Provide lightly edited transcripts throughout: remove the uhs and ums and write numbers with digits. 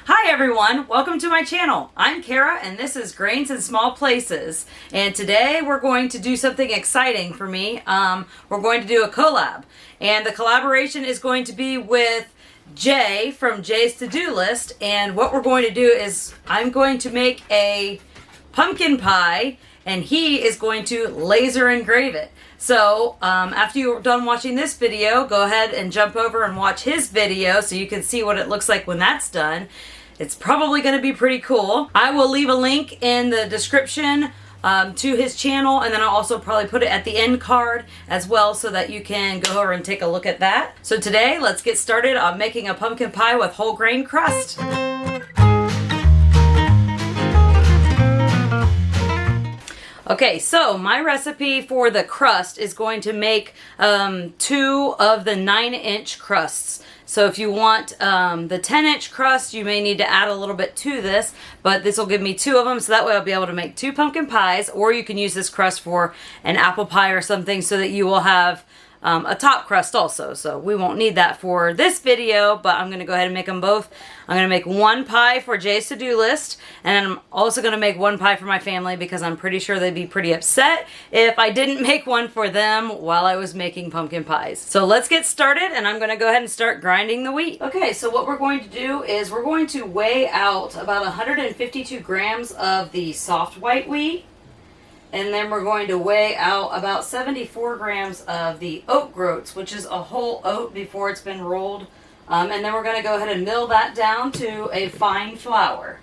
Hi everyone, welcome to my channel. I'm Kara and this is Grains in Small Places. And today we're going to do something exciting for me. We're going to do a collab. And the collaboration is going to be with Jay from Jay's To-Do List. And what we're going to do is I'm going to make a pumpkin pie and he is going to laser engrave it. So after you're done watching this video, go ahead and jump over and watch his video so you can see what it looks like when that's done. It's probably going to be pretty cool. I will leave a link in the description to his channel, and then I'll also probably put it at the end card as well so that you can go over and take a look at that. So today, let's get started on making a pumpkin pie with whole grain crust. Okay, so my recipe for the crust is going to make 2 of the 9-inch crusts. So if you want the 10-inch crust, you may need to add a little bit to this, but this will give me 2 of them, so that way I'll be able to make 2 pumpkin pies, or you can use this crust for an apple pie or something so that you will have a top crust also. So we won't need that for this video, but I'm going to go ahead and make them both. I'm going to make 1 pie for Jay's To-Do List, and I'm also going to make 1 pie for my family because I'm pretty sure they'd be pretty upset if I didn't make one for them while I was making pumpkin pies. So let's get started, and I'm going to go ahead and start grinding the wheat. Okay, so what we're going to do is we're going to weigh out about 152 grams of the soft white wheat. And then we're going to weigh out about 74 grams of the oat groats, which is a whole oat before it's been rolled. And then we're going to go ahead and mill that down to a fine flour.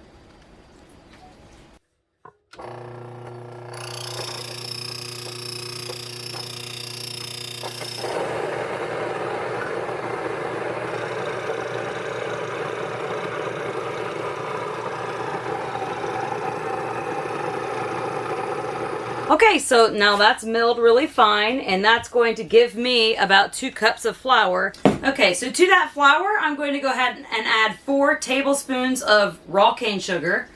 Okay, so now that's milled really fine, and that's going to give me about 2 cups of flour. Okay, so to that flour, I'm going to go ahead and add 4 tablespoons of raw cane sugar.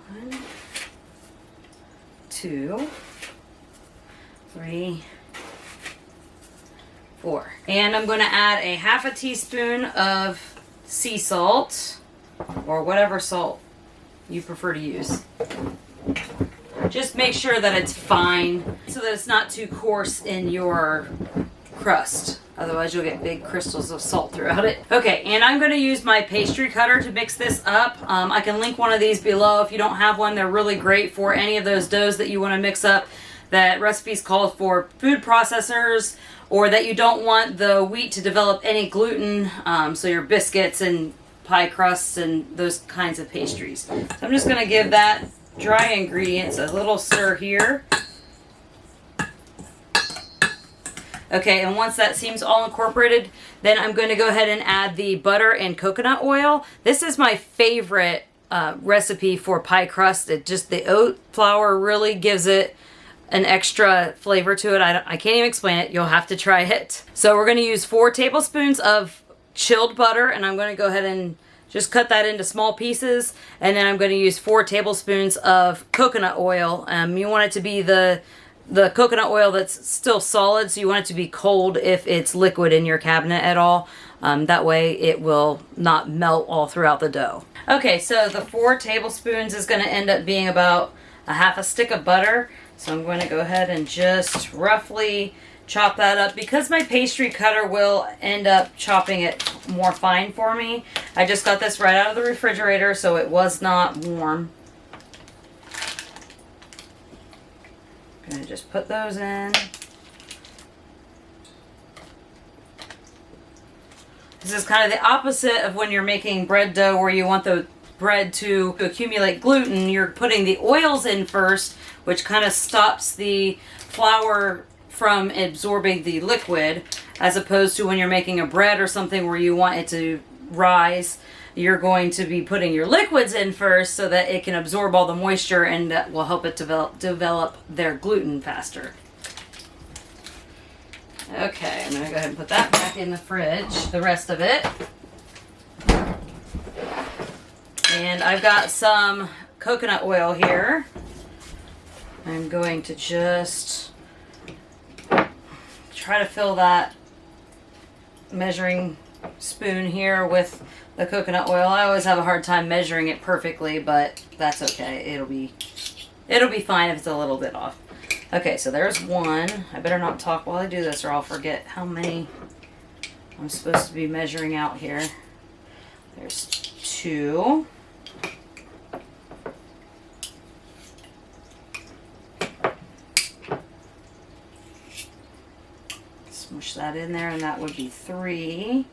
1, 2, 3, 4. And I'm going to add a ½ teaspoon of sea salt, or whatever salt you prefer to use. Just make sure that it's fine so that it's not too coarse in your crust. Otherwise you'll get big crystals of salt throughout it. Okay, and I'm going to use my pastry cutter to mix this up. I can link one of these below if you don't have one. They're really great for any of those doughs that you want to mix up. That recipe's called for food processors, or that you don't want the wheat to develop any gluten, so your biscuits and pie crusts and those kinds of pastries. So I'm just going to give that dry ingredients a little stir here. Okay, and once that seems all incorporated, then I'm going to go ahead and add the butter and coconut oil. This is my favorite recipe for pie crust. The oat flour really gives it an extra flavor to it. I can't even explain it. You'll have to try it. So we're going to use 4 tablespoons of chilled butter, and I'm going to go ahead and just cut that into small pieces, and then I'm going to use 4 tablespoons of coconut oil. You want it to be the coconut oil that's still solid, so you want it to be cold if it's liquid in your cabinet at all. That way it will not melt all throughout the dough. Okay, so the 4 tablespoons is going to end up being about a ½ stick of butter. So I'm going to go ahead and just roughly chop that up. Because my pastry cutter will end up chopping it more fine for me. I just got this right out of the refrigerator, so it was not warm. I'm going to just put those in. This is kind of the opposite of when you're making bread dough where you want the bread to accumulate gluten. You're putting the oils in first, which kind of stops the flour from absorbing the liquid, as opposed to when you're making a bread or something where you want it to rise. You're going to be putting your liquids in first so that it can absorb all the moisture, and that will help it develop their gluten faster. Okay, I'm going to go ahead and put that back in the fridge, the rest of it. And I've got some coconut oil here. I'm going to just try to fill that measuring spoon here with the coconut oil. I always have a hard time measuring it perfectly, but that's okay. It'll be fine if it's a little bit off. Okay, so there's one. I better not talk while I do this or I'll forget how many I'm supposed to be measuring out here. There's 2. Smush that in there, and that would be 3.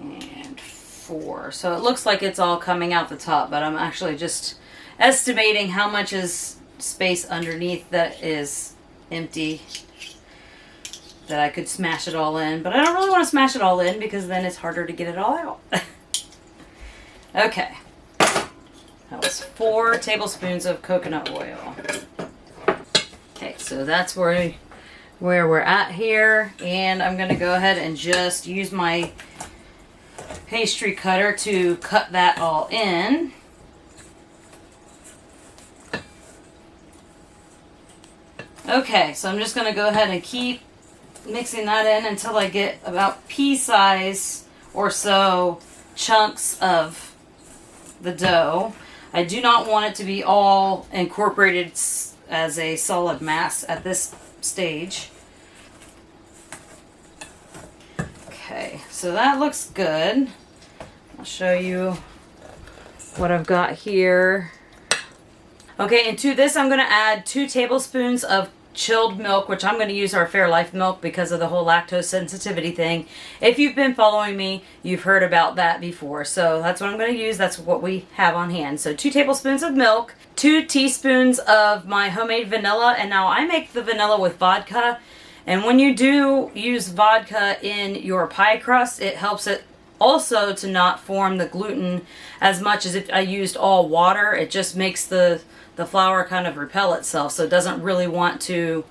And 4. So it looks like it's all coming out the top, but I'm actually just estimating how much is space underneath that is empty, that I could smash it all in. But I don't really want to smash it all in because then it's harder to get it all out. Okay, that was 4 tablespoons of coconut oil. Okay, so that's where we're at here, and I'm gonna go ahead and just use my pastry cutter to cut that all in. Okay, so I'm just gonna go ahead and keep mixing that in until I get about pea size or so chunks of the dough. I do not want it to be all incorporated as a solid mass at this stage. Okay, so that looks good. I'll show you what I've got here. Okay, and to this I'm going to add 2 tablespoons of chilled milk, which I'm going to use our Fairlife milk because of the whole lactose sensitivity thing. If you've been following me, you've heard about that before. So that's what I'm going to use. That's what we have on hand. So 2 tablespoons of milk, 2 teaspoons of my homemade vanilla. And now I make the vanilla with vodka. And when you do use vodka in your pie crust, it helps it also to not form the gluten as much as if I used all water. It just makes the flour kind of repel itself, so it doesn't really want to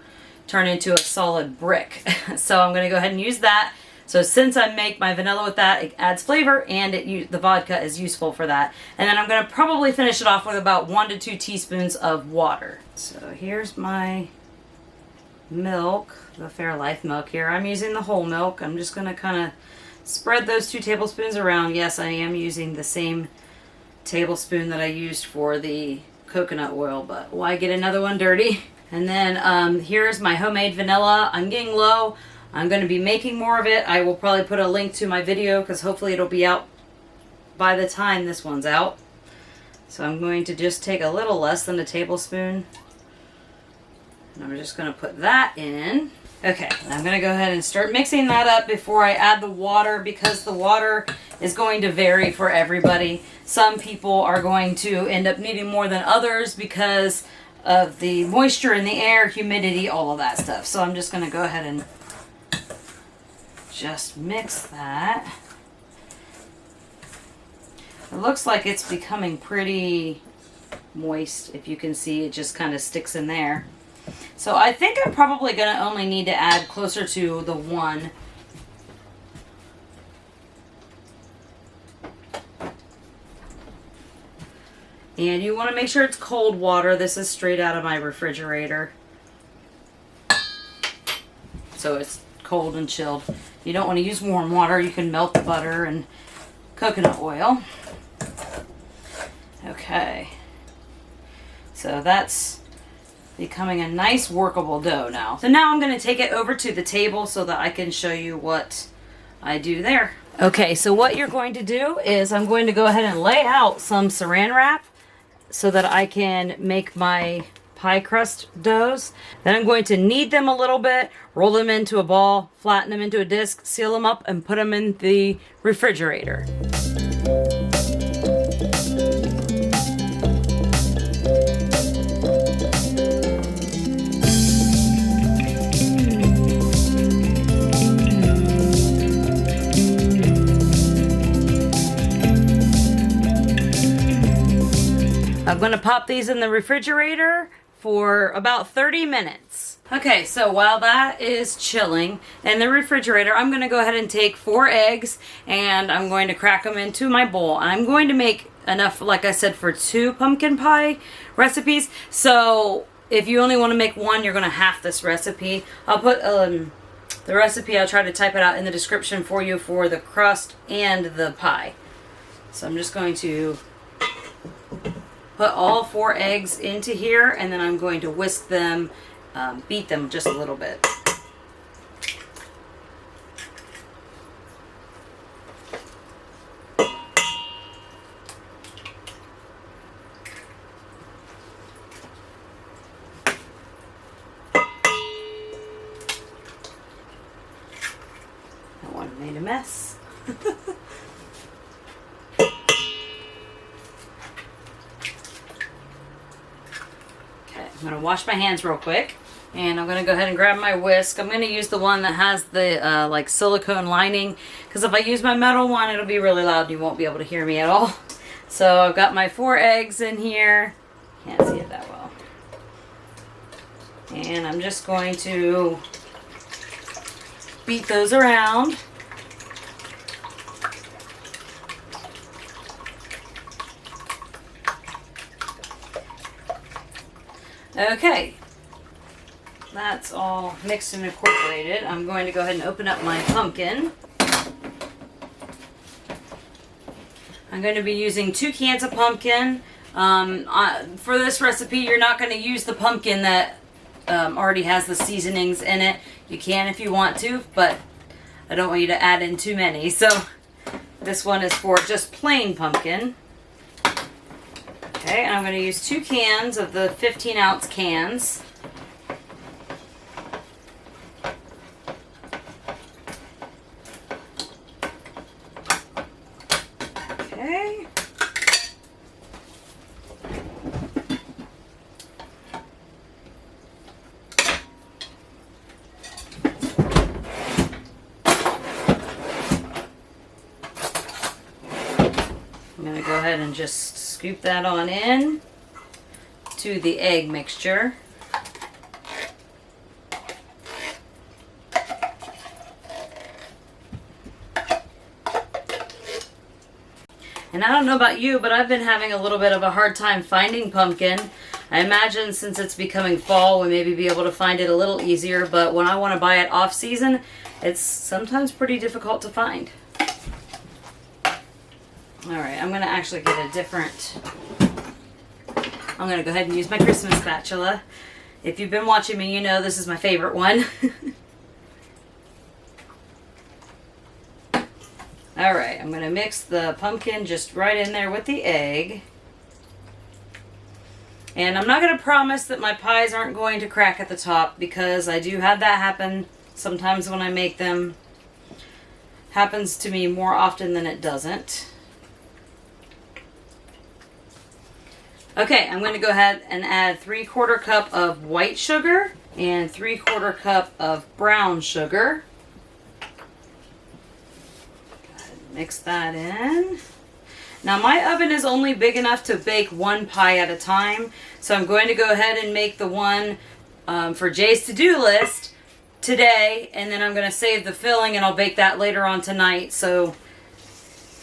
turn into a solid brick. So I'm going to go ahead and use that. So since I make my vanilla with that, it adds flavor, and the vodka is useful for that. And then I'm going to probably finish it off with about 1 to 2 teaspoons of water. So here's my milk, the Fairlife milk here. I'm using the whole milk. I'm just going to kind of spread those 2 tablespoons around. Yes, I am using the same tablespoon that I used for the coconut oil, but why get another one dirty? And then here's my homemade vanilla. I'm getting low. I'm going to be making more of it. I will probably put a link to my video because hopefully it'll be out by the time this one's out. So I'm going to just take a little less than a tablespoon, and I'm just going to put that in. Okay, I'm going to go ahead and start mixing that up before I add the water, because the water is going to vary for everybody. Some people are going to end up needing more than others because of the moisture in the air, humidity, all of that stuff. So I'm just going to go ahead and just mix that. It looks like it's becoming pretty moist. If you can see, it just kind of sticks in there. So I think I'm probably going to only need to add closer to the 1. And you want to make sure it's cold water. This is straight out of my refrigerator, so it's cold and chilled. You don't want to use warm water. You can melt the butter and coconut oil. Okay. So that's becoming a nice workable dough now. So now I'm going to take it over to the table so that I can show you what I do there. Okay, so what you're going to do is I'm going to go ahead and lay out some saran wrap so that I can make my pie crust doughs. Then I'm going to knead them a little bit, roll them into a ball, flatten them into a disc, seal them up, and put them in the refrigerator. I'm going to pop these in the refrigerator for about 30 minutes. Okay, so while that is chilling in the refrigerator, I'm going to go ahead and take 4 eggs and I'm going to crack them into my bowl. I'm going to make enough, like I said, for 2 pumpkin pie recipes. So if you only want to make 1, you're going to half this recipe. I'll put the recipe, I'll try to type it out in the description for you for the crust and the pie. So I'm just going to put all 4 eggs into here and then I'm going to whisk them. Beat them just a little bit. That one made a mess. Okay, I'm going to wash my hands real quick. And I'm going to go ahead and grab my whisk. I'm going to use the one that has the like silicone lining. Because if I use my metal one, it'll be really loud and you won't be able to hear me at all. So I've got my 4 eggs in here. Can't see it that well. And I'm just going to beat those around. Okay. That's all mixed and incorporated. I'm going to go ahead and open up my pumpkin. I'm going to be using 2 cans of pumpkin. For this recipe, you're not going to use the pumpkin that already has the seasonings in it. You can if you want to, but I don't want you to add in too many. So this one is for just plain pumpkin. Okay, and I'm going to use 2 cans of the 15-ounce cans. Okay. I'm going to go ahead and just scoop that on in to the egg mixture. And I don't know about you, but I've been having a little bit of a hard time finding pumpkin. I imagine since it's becoming fall, we maybe be able to find it a little easier, but when I want to buy it off season, it's sometimes pretty difficult to find. Alright, I'm going to actually get a different... I'm going to go ahead and use my Christmas spatula. If you've been watching me, you know this is my favorite one. Alright, I'm going to mix the pumpkin just right in there with the egg. And I'm not going to promise that my pies aren't going to crack at the top because I do have that happen sometimes when I make them. Happens to me more often than it doesn't. Okay, I'm going to go ahead and add 3/4 cup of white sugar and 3/4 cup of brown sugar. Mix that in. Now my oven is only big enough to bake 1 pie at a time, so I'm going to go ahead and make the one for Jay's to-do list today, and then I'm going to save the filling and I'll bake that later on tonight, so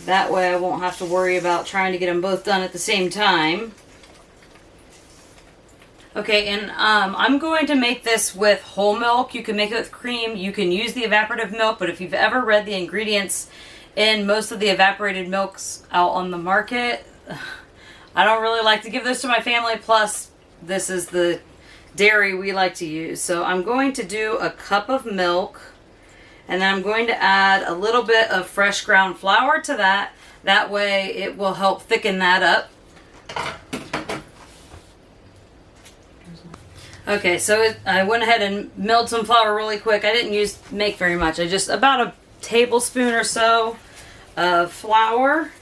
that way I won't have to worry about trying to get them both done at the same time. Okay, and I'm going to make this with whole milk. You can make it with cream. You can use the evaporative milk, but if you've ever read the ingredients in most of the evaporated milks out on the market, I don't really like to give this to my family, plus this is the dairy we like to use. So I'm going to do a cup of milk, and then I'm going to add a little bit of fresh ground flour to that. That way it will help thicken that up. Okay, so I went ahead and milled some flour really quick. I didn't make very much. I just about a tablespoon or so of flour.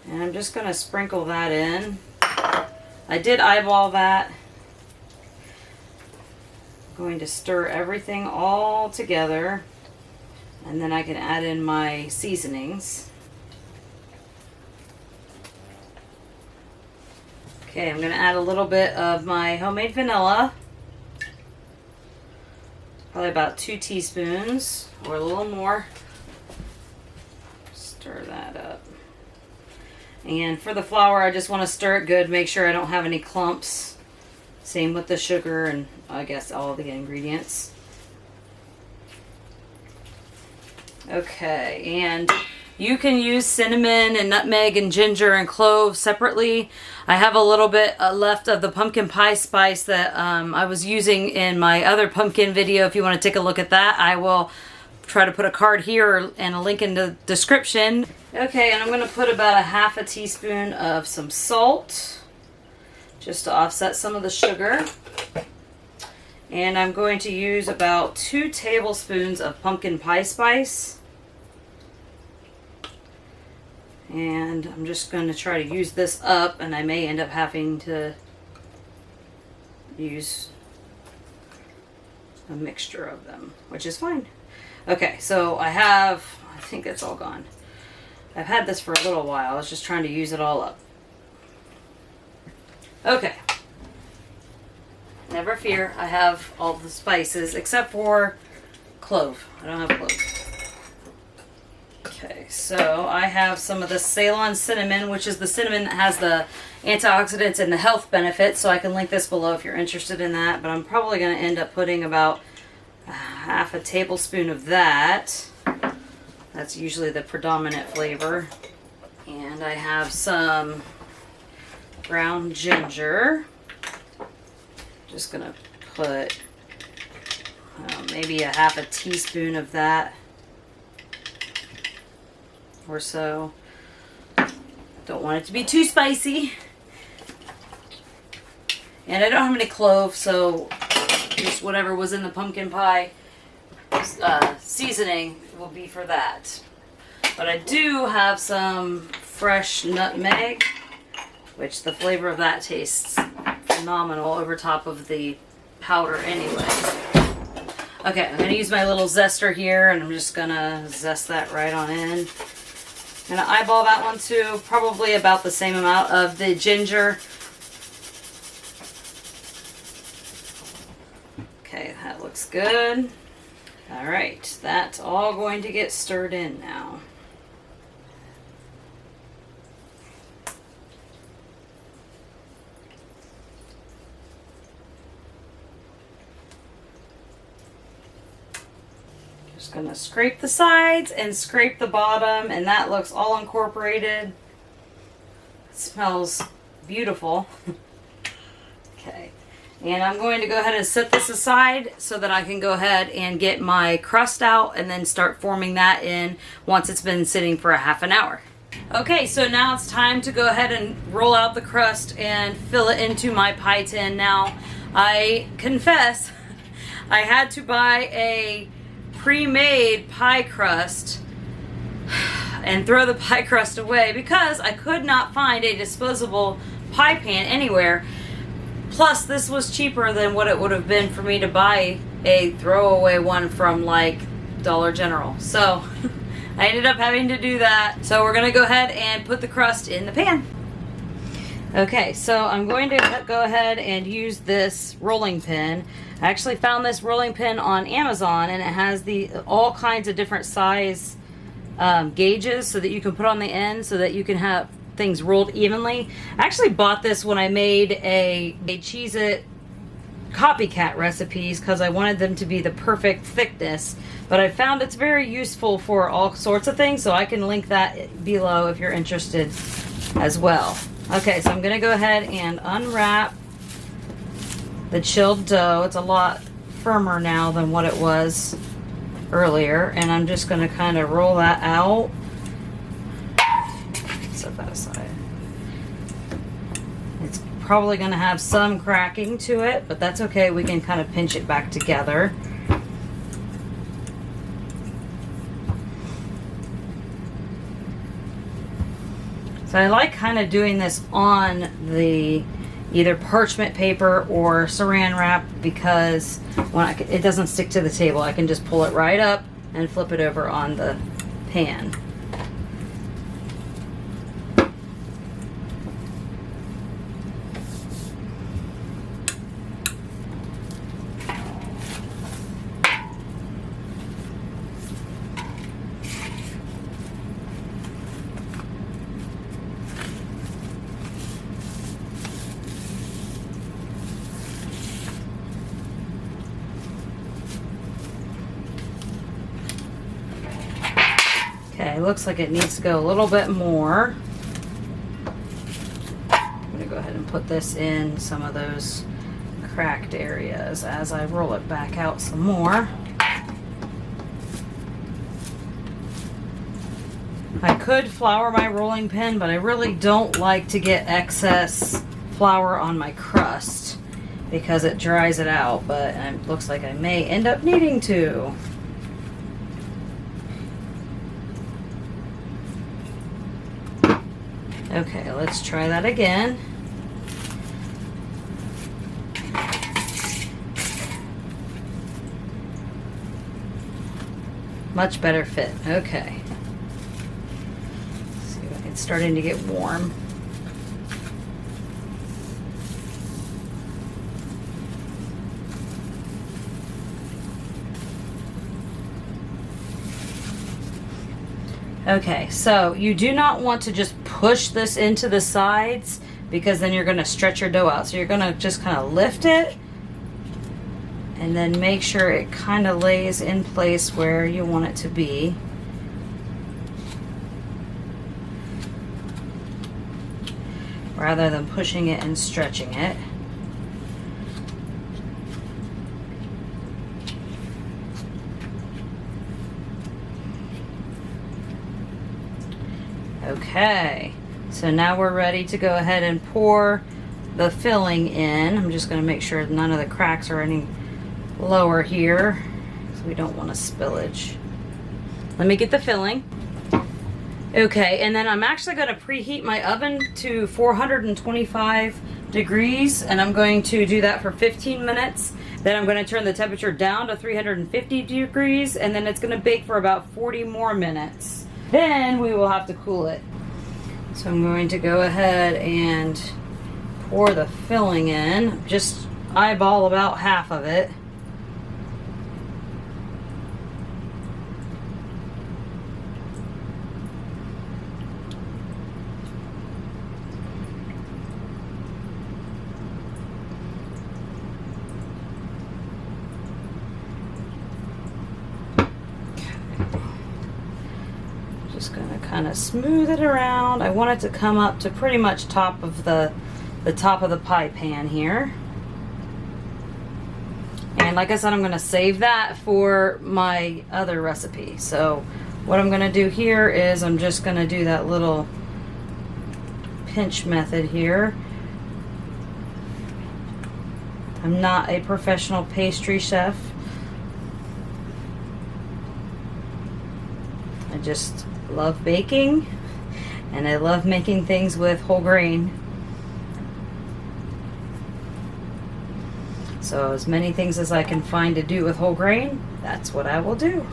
And I'm just going to sprinkle that in. I did eyeball that. I'm going to stir everything all together. And then I can add in my seasonings. Okay, I'm going to add a little bit of my homemade vanilla. Probably about 2 teaspoons or a little more. Stir that up. And for the flour, I just want to stir it good, make sure I don't have any clumps. Same with the sugar and I guess all the ingredients. Okay, and you can use cinnamon and nutmeg and ginger and clove separately. I have a little bit left of the pumpkin pie spice that I was using in my other pumpkin video. If you want to take a look at that, I will try to put a card here and a link in the description. Okay, and I'm going to put about a half a teaspoon of some salt, just to offset some of the sugar. And I'm going to use about 2 tablespoons of pumpkin pie spice. And I'm just going to try to use this up, and I may end up having to use a mixture of them, which is fine. Okay, so I think it's all gone. I've had this for a little while. I was just trying to use it all up. Okay. Never fear, I have all the spices except for clove. I don't have clove. Okay, so I have some of the Ceylon cinnamon, which is the cinnamon that has the antioxidants and the health benefits, so I can link this below if you're interested in that, but I'm probably going to end up putting about half a tablespoon of that. That's usually the predominant flavor. And I have some ground ginger. Just going to put maybe a half a teaspoon of that or so. Don't want it to be too spicy. And I don't have any clove, so just whatever was in the pumpkin pie seasoning will be for that. But I do have some fresh nutmeg, which the flavor of that tastes phenomenal over top of the powder anyway. Okay, I'm going to use my little zester here, and I'm just going to zest that right on in. I'm going to eyeball that one too, probably about the same amount of the ginger. Okay, that looks good. Alright, that's all going to get stirred in now. Just going to scrape the sides and scrape the bottom, and that looks all incorporated. It smells beautiful. Okay. And I'm going to go ahead and set this aside so that I can go ahead and get my crust out and then start forming that in once it's been sitting for a half an hour. Okay, so now it's time to go ahead and roll out the crust and fill it into my pie tin. Now, I confess, I had to buy a pre-made pie crust and throw the pie crust away because I could not find a disposable pie pan anywhere. Plus, this was cheaper than what it would have been for me to buy a throwaway one from like Dollar General. So I ended up having to do that. So we're going to go ahead and put the crust in the pan. Okay, so I'm going to go ahead and use this rolling pin. I actually found this rolling pin on Amazon, and it has all kinds of different size gauges so that you can put on the end so that you can have things rolled evenly. I actually bought this when I made a Cheez-It copycat recipes because I wanted them to be the perfect thickness, but I found it's very useful for all sorts of things, so I can link that below if you're interested as well. Okay, so I'm going to go ahead and unwrap the chilled dough. It's a lot firmer now than what it was earlier, and I'm just going to kind of roll that out. Set that aside. It's probably going to have some cracking to it, but that's okay. We can kind of pinch it back together. So I like kind of doing this on the either parchment paper or saran wrap because it doesn't stick to the table. I can just pull it right up and flip it over on the pan. Okay, looks like it needs to go a little bit more. I'm gonna go ahead and put this in some of those cracked areas as I roll it back out some more. I could flour my rolling pin, but I really don't like to get excess flour on my crust because it dries it out, but it looks like I may end up needing to. Okay, let's try that again. Much better fit. Okay. Let's see, it's starting to get warm. Okay, so you do not want to just push this into the sides because then you're going to stretch your dough out. So you're going to just kind of lift it and then make sure it kind of lays in place where you want it to be. Rather than pushing it and stretching it. Okay, so now we're ready to go ahead and pour the filling in. I'm just going to make sure none of the cracks are any lower here, so we don't want a spillage. Let me get the filling. Okay, and then I'm actually going to preheat my oven to 425 degrees, and I'm going to do that for 15 minutes. Then I'm going to turn the temperature down to 350 degrees, and then it's going to bake for about 40 more minutes. Then we will have to cool it. So I'm going to go ahead and pour the filling in. Just eyeball about half of it. Just going to kind of smooth it around. I want it to come up to pretty much top of the top of the pie pan here. And like I said, I'm going to save that for my other recipe. So what I'm going to do here is I'm just going to do that little pinch method here. I'm not a professional pastry chef. I just love baking, and I love making things with whole grain. So as many things as I can find to do with whole grain, that's what I will do.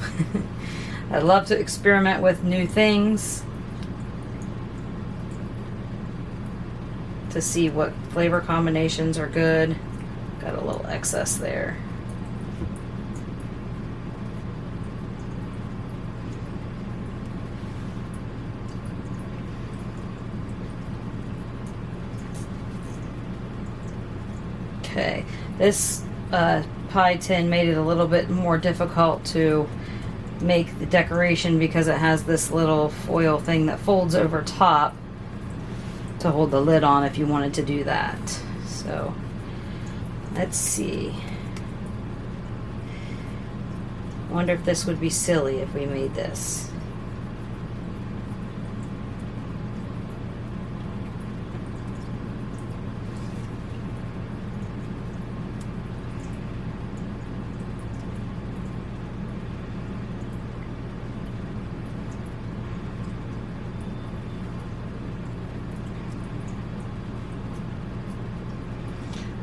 I love to experiment with new things to see what flavor combinations are good. Got a little excess there. Okay, this pie tin made it a little bit more difficult to make the decoration because it has this little foil thing that folds over top to hold the lid on if you wanted to do that. So let's see. I wonder if this would be silly if we made this.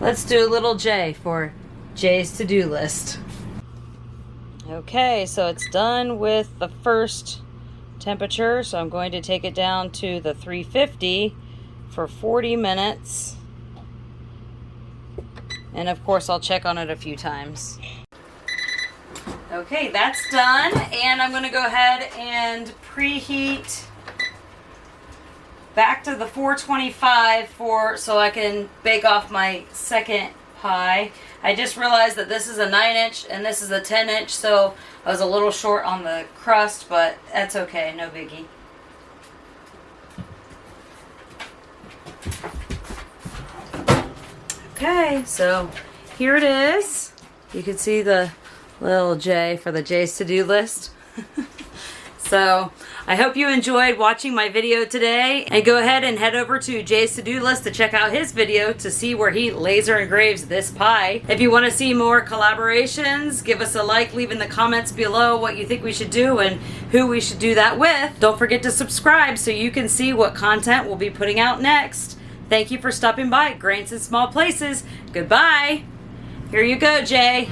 Let's do a little J for Jay's to-do list. Okay, so it's done with the first temperature, so I'm going to take it down to the 350 for 40 minutes. And of course, I'll check on it a few times. Okay, that's done, and I'm going to go ahead and preheat back to the 425 so I can bake off my second pie. I just realized that this is a 9-inch and this is a 10-inch, so I was a little short on the crust, but that's okay, no biggie. Okay, so here it is. You can see the little J for the J's to-do list. So I hope you enjoyed watching my video today, and go ahead and head over to Jay's to-do list to check out his video to see where he laser engraves this pie. If you want to see more collaborations, give us a like, leave in the comments below what you think we should do and who we should do that with. Don't forget to subscribe so you can see what content we'll be putting out next. Thank you for stopping by Grains in Small Places. Goodbye. Here you go, Jay.